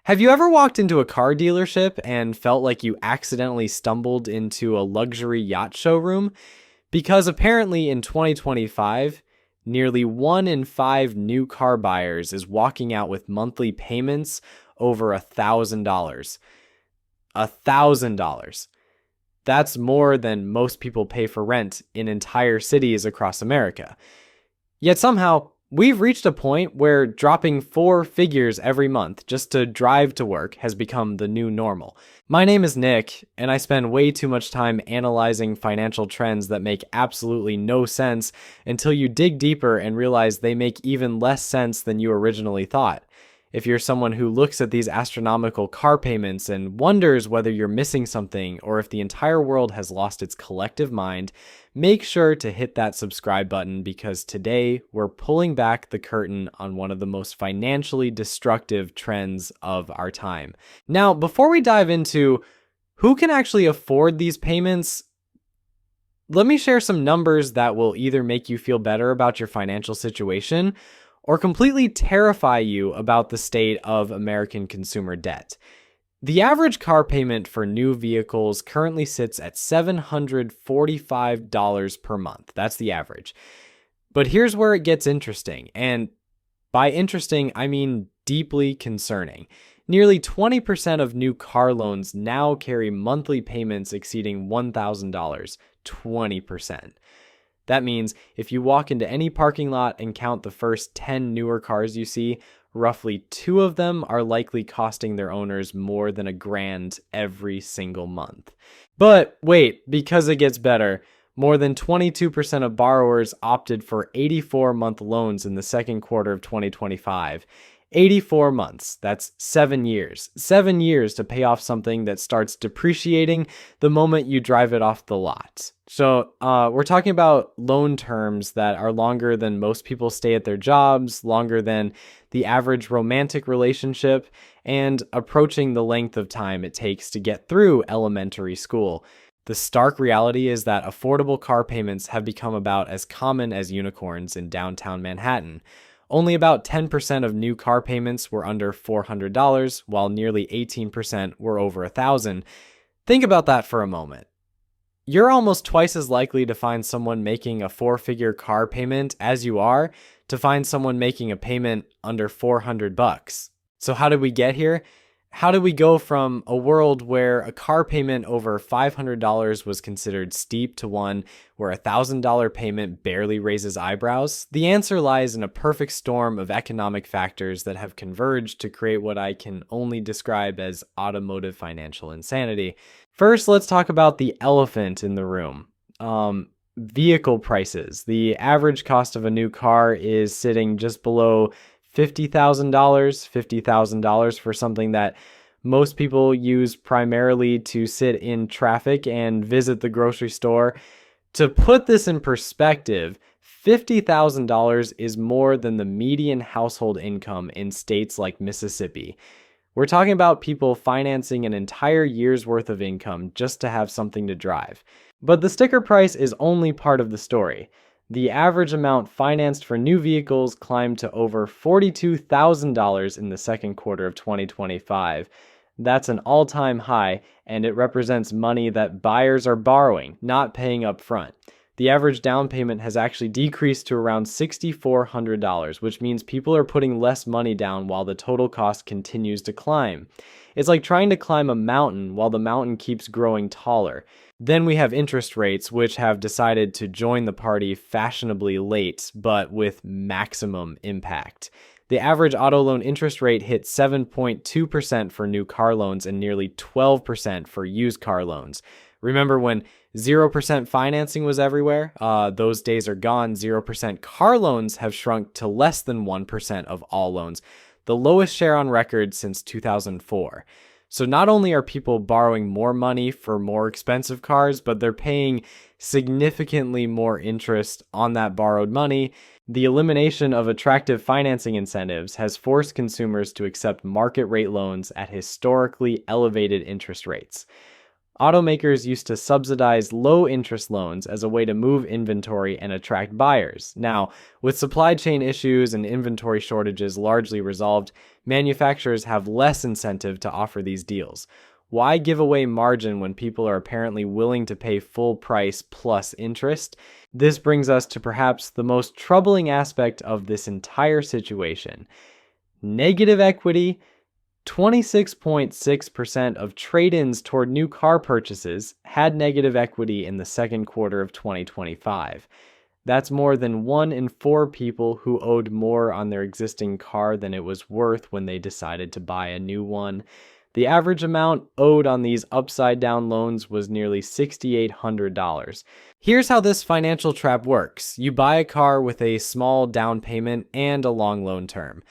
Have you ever walked into a car dealership and felt like you accidentally stumbled into a luxury yacht showroom? Because apparently in 2025, nearly 1 in 5 new car buyers is walking out with monthly payments over $1,000. $1,000. That's more than most people pay for rent in entire cities across America. Yet somehow, we've reached a point where dropping 4 figures every month just to drive to work has become the new normal. My name is Nick, and I spend way too much time analyzing financial trends that make absolutely no sense until you dig deeper and realize they make even less sense than you originally thought. If you're someone who looks at these astronomical car payments and wonders whether you're missing something or if the entire world has lost its collective mind, make sure to hit that subscribe button because today we're pulling back the curtain on one of the most financially destructive trends of our time. Now, before we dive into who can actually afford these payments, let me share some numbers that will either make you feel better about your financial situation or completely terrify you about the state of American consumer debt. The average car payment for new vehicles currently sits at $745 per month. That's the average. But here's where it gets interesting. And by interesting, I mean deeply concerning. Nearly 20% of new car loans now carry monthly payments exceeding $1,000. 20%. That means if you walk into any parking lot and count the first 10 newer cars you see, roughly 2 of them are likely costing their owners more than $1,000 every single month. But wait, because it gets better, more than 22% of borrowers opted for 84-month loans in the second quarter of 2025. 84 months, that's 7 years. 7 years to pay off something that starts depreciating the moment you drive it off the lot. So we're talking about loan terms that are longer than most people stay at their jobs, longer than the average romantic relationship, and approaching the length of time it takes to get through elementary school. The stark reality is that affordable car payments have become about as common as unicorns in downtown Manhattan. Only about 10% of new car payments were under $400, while nearly 18% were over $1,000. Think about that for a moment. You're almost twice as likely to find someone making a 4-figure car payment as you are to find someone making a payment under $400. So how did we get here? How did we go from a world where a car payment over $500 was considered steep to one where a $1,000 payment barely raises eyebrows? The answer lies in a perfect storm of economic factors that have converged to create what I can only describe as automotive financial insanity. First, let's talk about the elephant in the room. Vehicle prices. The average cost of a new car is sitting just below $50,000 for something that most people use primarily to sit in traffic and visit the grocery store. To put this in perspective, $50,000 is more than the median household income in states like Mississippi. We're talking about people financing an entire year's worth of income just to have something to drive. But the sticker price is only part of the story. The average amount financed for new vehicles climbed to over $42,000 in the second quarter of 2025. That's an all-time high, and it represents money that buyers are borrowing, not paying up front. The average down payment has actually decreased to around $6,400, which means people are putting less money down while the total cost continues to climb. It's like trying to climb a mountain while the mountain keeps growing taller. Then we have interest rates, which have decided to join the party fashionably late, but with maximum impact. The average auto loan interest rate hit 7.2% for new car loans and nearly 12% for used car loans. Remember when 0% financing was everywhere? Those days are gone. 0% car loans have shrunk to less than 1% of all loans, the lowest share on record since 2004. So not only are people borrowing more money for more expensive cars, but they're paying significantly more interest on that borrowed money. The elimination of attractive financing incentives has forced consumers to accept market rate loans at historically elevated interest rates. Automakers used to subsidize low interest loans as a way to move inventory and attract buyers. Now, with supply chain issues and inventory shortages largely resolved, manufacturers have less incentive to offer these deals. Why give away margin when people are apparently willing to pay full price plus interest? This brings us to perhaps the most troubling aspect of this entire situation. Negative equity. 26.6% of trade-ins toward new car purchases had negative equity in the second quarter of 2025. That's more than 1 in 4 people who owed more on their existing car than it was worth when they decided to buy a new one. The average amount owed on these upside-down loans was nearly $6,800. Here's how this financial trap works. You buy a car with a small down payment and a long loan term.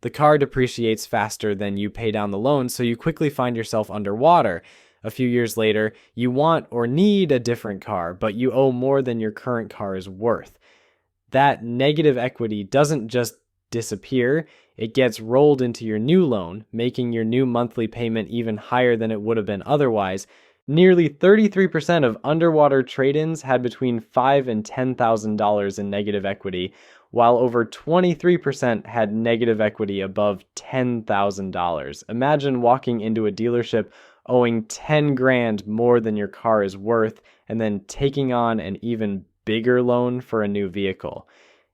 The car depreciates faster than you pay down the loan, so you quickly find yourself underwater. A few years later, you want or need a different car, but you owe more than your current car is worth. That negative equity doesn't just disappear, it gets rolled into your new loan, making your new monthly payment even higher than it would have been otherwise. Nearly 33% of underwater trade-ins had between $5,000 and $10,000 in negative equity, while over 23% had negative equity above $10,000. Imagine walking into a dealership owing 10 grand more than your car is worth and then taking on an even bigger loan for a new vehicle.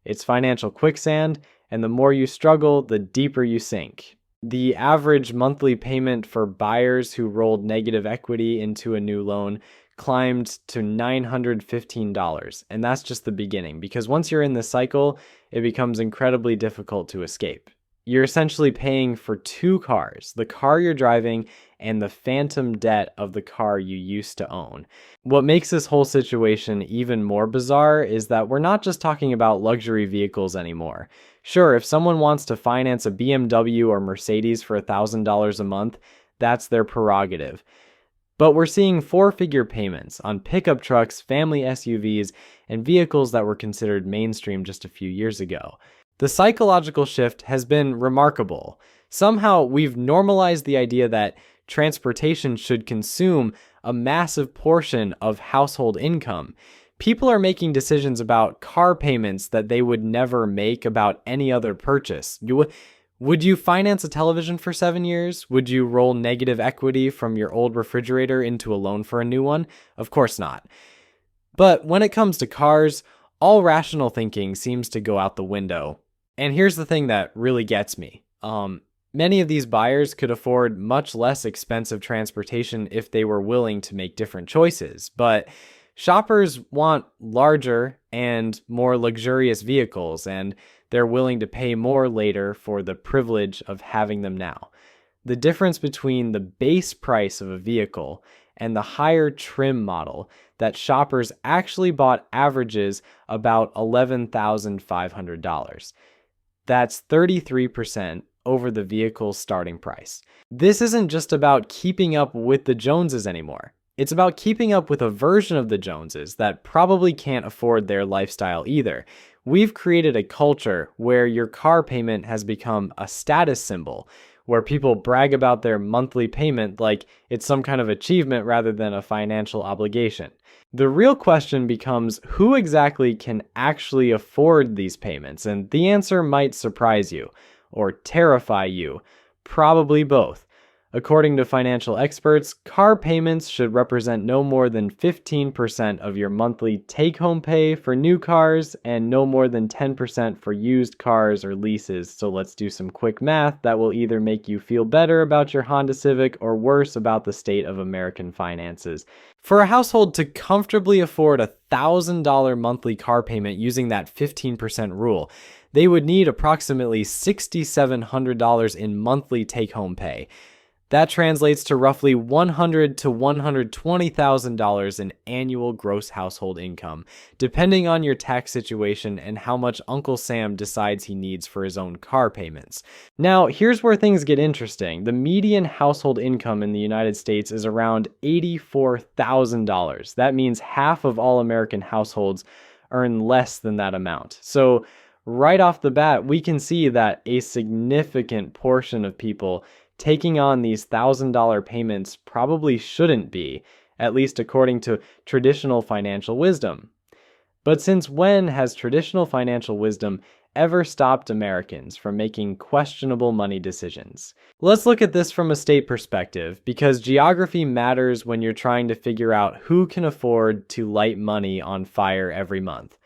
It's financial quicksand, and the more you struggle, the deeper you sink. The average monthly payment for buyers who rolled negative equity into a new loan climbed to $915, and that's just the beginning, because once you're in this cycle, it becomes incredibly difficult to escape. You're essentially paying for 2 cars, the car you're driving and the phantom debt of the car you used to own. What makes this whole situation even more bizarre is that we're not just talking about luxury vehicles anymore. Sure, if someone wants to finance a BMW or Mercedes for $1,000 a month, that's their prerogative. But we're seeing 4-figure payments on pickup trucks, family SUVs, and vehicles that were considered mainstream just a few years ago. The psychological shift has been remarkable. Somehow, we've normalized the idea that transportation should consume a massive portion of household income. People are making decisions about car payments that they would never make about any other purchase. Would you finance a television for 7 years? Would you roll negative equity from your old refrigerator into a loan for a new one? Of course not. But when it comes to cars, all rational thinking seems to go out the window. And here's the thing that really gets me. Many of these buyers could afford much less expensive transportation if they were willing to make different choices. But shoppers want larger and more luxurious vehicles, and they're willing to pay more later for the privilege of having them now. The difference between the base price of a vehicle and the higher trim model that shoppers actually bought averages about $11,500. That's 33% over the vehicle's starting price. This isn't just about keeping up with the Joneses anymore. It's about keeping up with a version of the Joneses that probably can't afford their lifestyle either. We've created a culture where your car payment has become a status symbol, where people brag about their monthly payment like it's some kind of achievement rather than a financial obligation. The real question becomes who exactly can actually afford these payments, and the answer might surprise you or terrify you, probably both. According to financial experts, car payments should represent no more than 15% of your monthly take-home pay for new cars and no more than 10% for used cars or leases. So let's do some quick math that will either make you feel better about your Honda Civic or worse about the state of American finances. For a household to comfortably afford a $1,000 monthly car payment using that 15% rule, they would need approximately $6,700 in monthly take-home pay. That translates to roughly $100,000 to $120,000 in annual gross household income, depending on your tax situation and how much Uncle Sam decides he needs for his own car payments. Now, here's where things get interesting. The median household income in the United States is around $84,000. That means half of all American households earn less than that amount. So, right off the bat, we can see that a significant portion of people taking on these $1,000 payments probably shouldn't be, at least according to traditional financial wisdom. But since when has traditional financial wisdom ever stopped Americans from making questionable money decisions? Let's look at this from a state perspective, because geography matters when you're trying to figure out who can afford to light money on fire every month.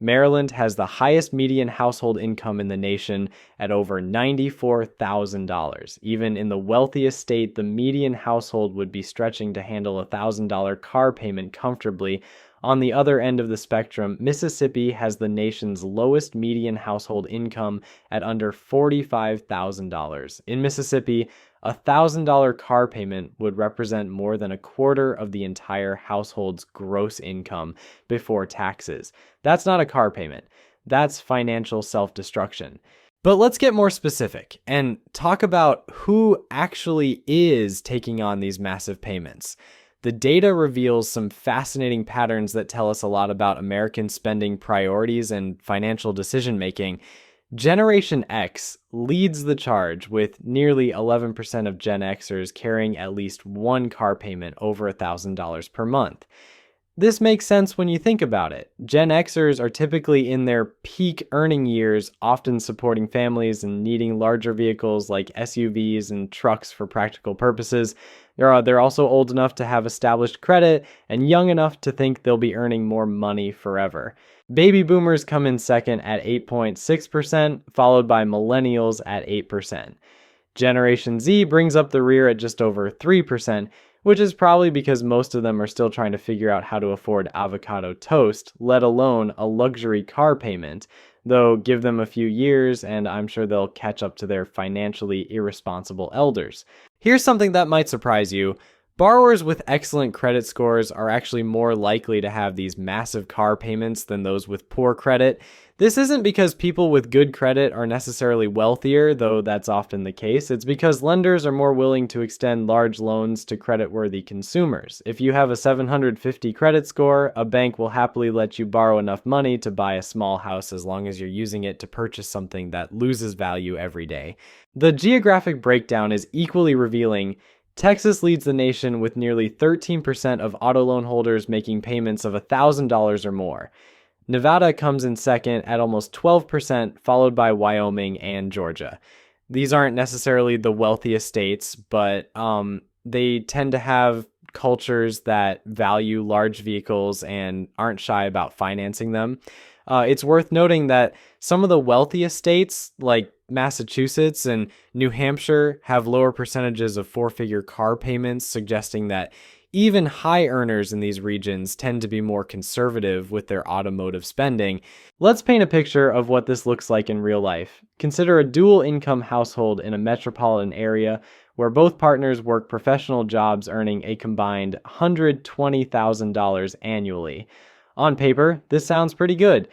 Maryland has the highest median household income in the nation at over $94,000. Even in the wealthiest state, the median household would be stretching to handle a $1,000 car payment comfortably. On the other end of the spectrum, Mississippi has the nation's lowest median household income at under $45,000. In Mississippi, a $1,000 car payment would represent more than a quarter of the entire household's gross income before taxes. That's not a car payment. That's financial self-destruction. But let's get more specific and talk about who actually is taking on these massive payments. The data reveals some fascinating patterns that tell us a lot about American spending priorities and financial decision-making. Generation X leads the charge, with nearly 11% of Gen Xers carrying at least one car payment over $1,000 per month. This makes sense when you think about it. Gen Xers are typically in their peak earning years, often supporting families and needing larger vehicles like SUVs and trucks for practical purposes. They're also old enough to have established credit and young enough to think they'll be earning more money forever. Baby boomers come in second at 8.6%, followed by millennials at 8%. Generation Z brings up the rear at just over 3%, which is probably because most of them are still trying to figure out how to afford avocado toast, let alone a luxury car payment. Though give them a few years and I'm sure they'll catch up to their financially irresponsible elders. Here's something that might surprise you. Borrowers with excellent credit scores are actually more likely to have these massive car payments than those with poor credit. This isn't because people with good credit are necessarily wealthier, though that's often the case. It's because lenders are more willing to extend large loans to credit-worthy consumers. If you have a 750 credit score, a bank will happily let you borrow enough money to buy a small house as long as you're using it to purchase something that loses value every day. The geographic breakdown is equally revealing. Texas leads the nation with nearly 13% of auto loan holders making payments of $1,000 or more. Nevada comes in second at almost 12%, followed by Wyoming and Georgia. These aren't necessarily the wealthiest states, but they tend to have cultures that value large vehicles and aren't shy about financing them. It's worth noting that some of the wealthiest states, like Massachusetts and New Hampshire, have lower percentages of four-figure car payments, suggesting that even high earners in these regions tend to be more conservative with their automotive spending. Let's paint a picture of what this looks like in real life. Consider a dual income household in a metropolitan area where both partners work professional jobs earning a combined $120,000 annually. On paper, this sounds pretty good.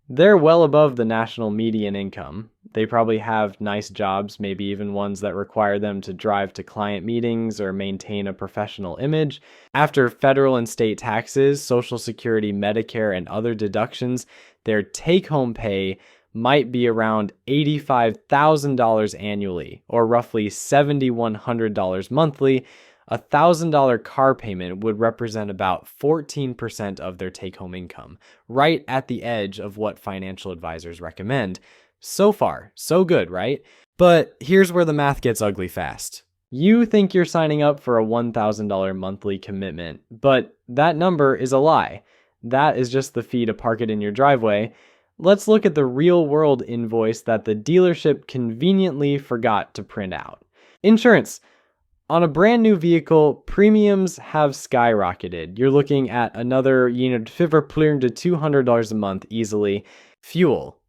They're well above the national median income. They probably have nice jobs, maybe even ones that require them to drive to client meetings or maintain a professional image. After federal and state taxes, Social Security, Medicare, and other deductions, their take-home pay might be around $85,000 annually, or roughly $7,100 monthly. A $1,000 car payment would represent about 14% of their take-home income, right at the edge of what financial advisors recommend. So far, so good, right? But here's where the math gets ugly fast. You think you're signing up for a $1,000 monthly commitment, but that number is a lie. That is just the fee to park it in your driveway. Let's look at the real-world invoice that the dealership conveniently forgot to print out. Insurance. On a brand new vehicle, premiums have skyrocketed. You're looking at another, $500 to $200 a month easily. Fuel.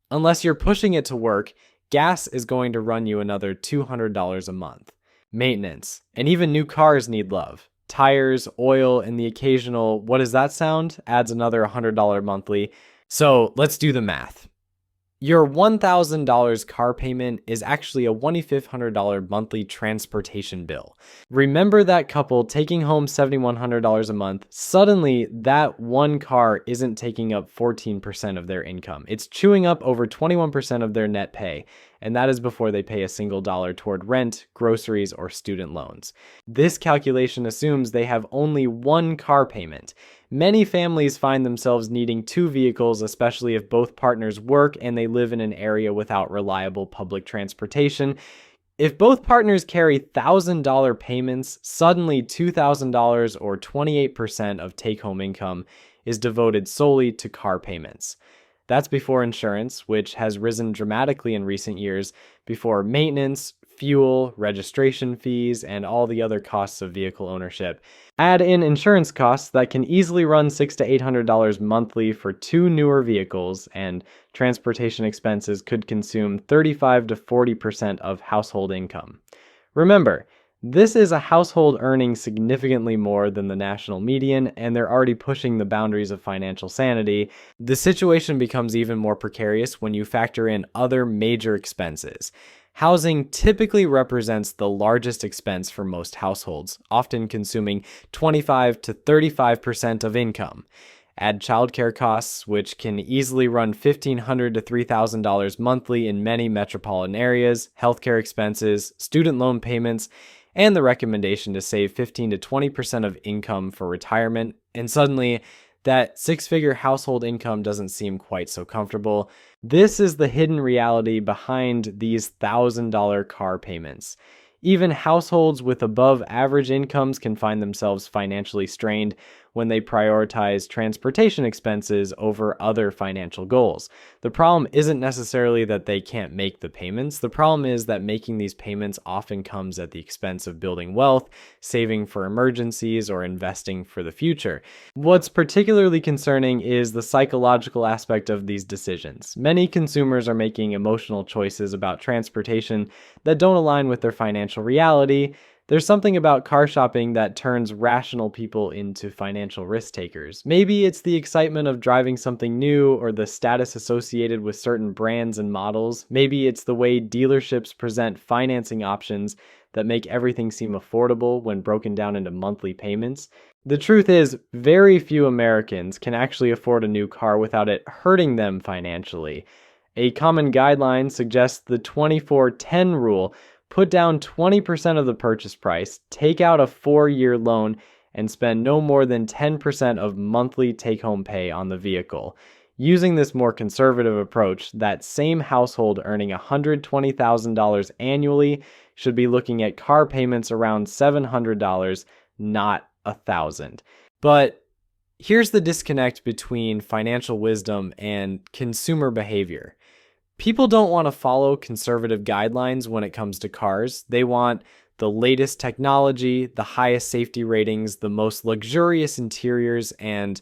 Unless you're pushing it to work, gas is going to run you another $200 a month. Maintenance. And even new cars need love. Tires, oil, and the occasional, what does that sound? Adds another $100 monthly. So let's do the math. Your $1,000 car payment is actually a $2,500 monthly transportation bill. Remember that couple taking home $7,100 a month? Suddenly, that one car isn't taking up 14% of their income. It's chewing up over 21% of their net pay. and that is before they pay a single dollar toward rent, groceries, or student loans. This calculation assumes they have only one car payment. Many families find themselves needing two vehicles, especially if both partners work and they live in an area without reliable public transportation. If both partners carry $1,000 payments, suddenly $2,000 or 28% of take-home income is devoted solely to car payments. That's before insurance, which has risen dramatically in recent years, before maintenance, fuel, registration fees, and all the other costs of vehicle ownership. Add in insurance costs that can easily run $600 to $800 monthly for two newer vehicles, and transportation expenses could consume 35 to 40% of household income. Remember, this is a household earning significantly more than the national median, and they're already pushing the boundaries of financial sanity. The situation becomes even more precarious when you factor in other major expenses. Housing typically represents the largest expense for most households, often consuming 25 to 35% of income. Add childcare costs, which can easily run $1,500 to $3,000 monthly in many metropolitan areas, healthcare expenses, student loan payments, and the recommendation to save 15 to 20% of income for retirement, and suddenly that six-figure household income doesn't seem quite so comfortable. This is the hidden reality behind these $1,000 car payments. Even households with above average incomes can find themselves financially strained when they prioritize transportation expenses over other financial goals. The problem isn't necessarily that they can't make the payments. The problem is that making these payments often comes at the expense of building wealth, saving for emergencies, or investing for the future. What's particularly concerning is the psychological aspect of these decisions. Many consumers are making emotional choices about transportation that don't align with their financial reality. There's something about car shopping that turns rational people into financial risk takers. Maybe it's the excitement of driving something new or the status associated with certain brands and models. Maybe it's the way dealerships present financing options that make everything seem affordable when broken down into monthly payments. The truth is, very few Americans can actually afford a new car without it hurting them financially. A common guideline suggests the 24-10 rule. Put down 20% of the purchase price, take out a 4-year loan, and spend no more than 10% of monthly take-home pay on the vehicle. Using this more conservative approach, that same household earning $120,000 annually should be looking at car payments around $700, not $1,000. But here's the disconnect between financial wisdom and consumer behavior. People don't want to follow conservative guidelines when it comes to cars. They want the latest technology, the highest safety ratings, the most luxurious interiors, and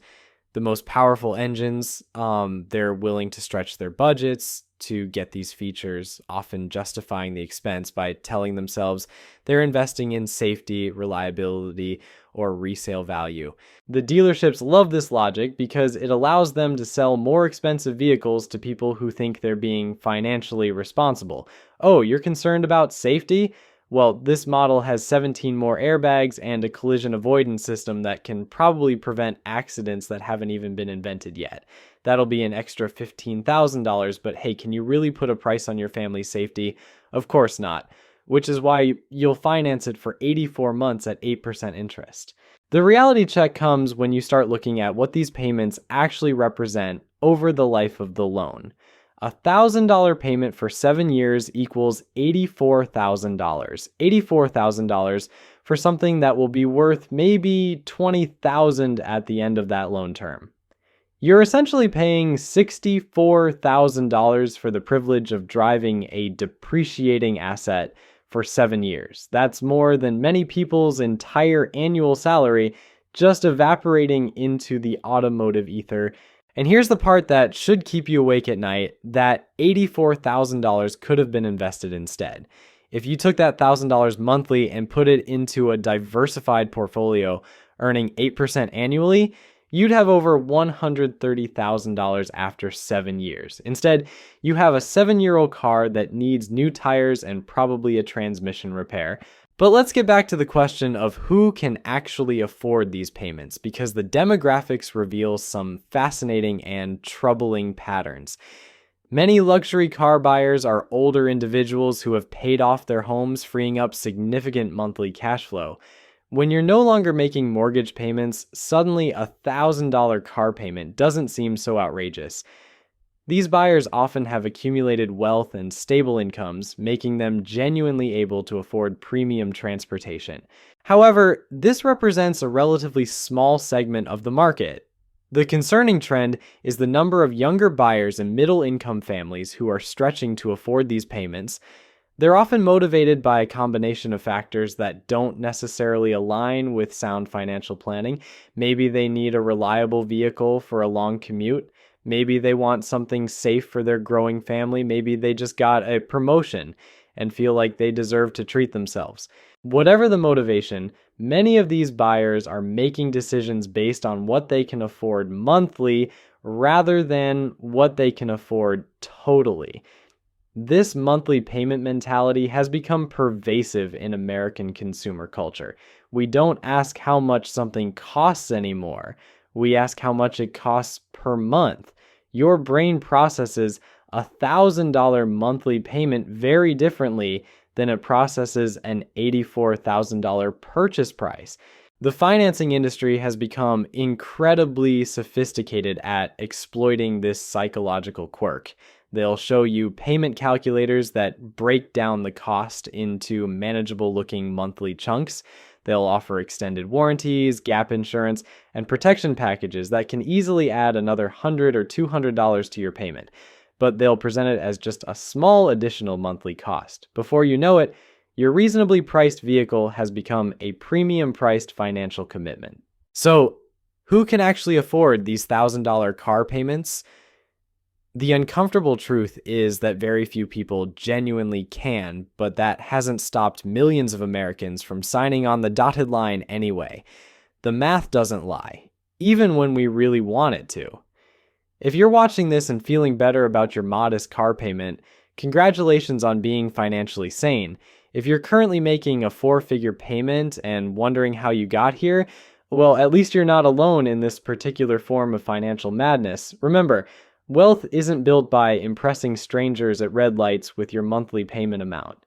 the most powerful engines. They're willing to stretch their budgets to get these features, often justifying the expense by telling themselves they're investing in safety, reliability, or resale value. The dealerships love this logic because it allows them to sell more expensive vehicles to people who think they're being financially responsible. Oh, you're concerned about safety? Well, this model has 17 more airbags and a collision avoidance system that can probably prevent accidents that haven't even been invented yet. That'll be an extra $15,000, but hey, can you really put a price on your family's safety? Of course not, which is why you'll finance it for 84 months at 8% interest. The reality check comes when you start looking at what these payments actually represent over the life of the loan. A $1,000 payment for 7 years equals $84,000. $84,000 for something that will be worth maybe $20,000 at the end of that loan term. You're essentially paying $64,000 for the privilege of driving a depreciating asset for 7 years. That's more than many people's entire annual salary just evaporating into the automotive ether. And here's the part that should keep you awake at night, that $84,000 could have been invested instead. If you took that $1,000 monthly and put it into a diversified portfolio earning 8% annually, you'd have over $130,000 after 7 years. Instead, you have a 7-year-old car that needs new tires and probably a transmission repair. But let's get back to the question of who can actually afford these payments, because the demographics reveal some fascinating and troubling patterns. Many luxury car buyers are older individuals who have paid off their homes, freeing up significant monthly cash flow. When you're no longer making mortgage payments, suddenly a $1,000 car payment doesn't seem so outrageous. These buyers often have accumulated wealth and stable incomes, making them genuinely able to afford premium transportation. However, this represents a relatively small segment of the market. The concerning trend is the number of younger buyers and middle-income families who are stretching to afford these payments. They're often motivated by a combination of factors that don't necessarily align with sound financial planning. Maybe they need a reliable vehicle for a long commute. Maybe they want something safe for their growing family. Maybe they just got a promotion and feel like they deserve to treat themselves. Whatever the motivation, many of these buyers are making decisions based on what they can afford monthly rather than what they can afford totally. This monthly payment mentality has become pervasive in American consumer culture. We don't ask how much something costs anymore. We ask how much it costs per month. Your brain processes a $1,000 monthly payment very differently than it processes an $84,000 purchase price. The financing industry has become incredibly sophisticated at exploiting this psychological quirk. They'll show you payment calculators that break down the cost into manageable looking monthly chunks. They'll offer extended warranties, gap insurance, and protection packages that can easily add another $100 or $200 to your payment. But they'll present it as just a small additional monthly cost. Before you know it, your reasonably priced vehicle has become a premium priced financial commitment. So, who can actually afford these $1,000 car payments? The uncomfortable truth is that very few people genuinely can, but that hasn't stopped millions of Americans from signing on the dotted line anyway. The math doesn't lie, even when we really want it to. If you're watching this and feeling better about your modest car payment, congratulations on being financially sane. If you're currently making a 4-figure payment and wondering how you got here, well, at least you're not alone in this particular form of financial madness. Remember, wealth isn't built by impressing strangers at red lights with your monthly payment amount.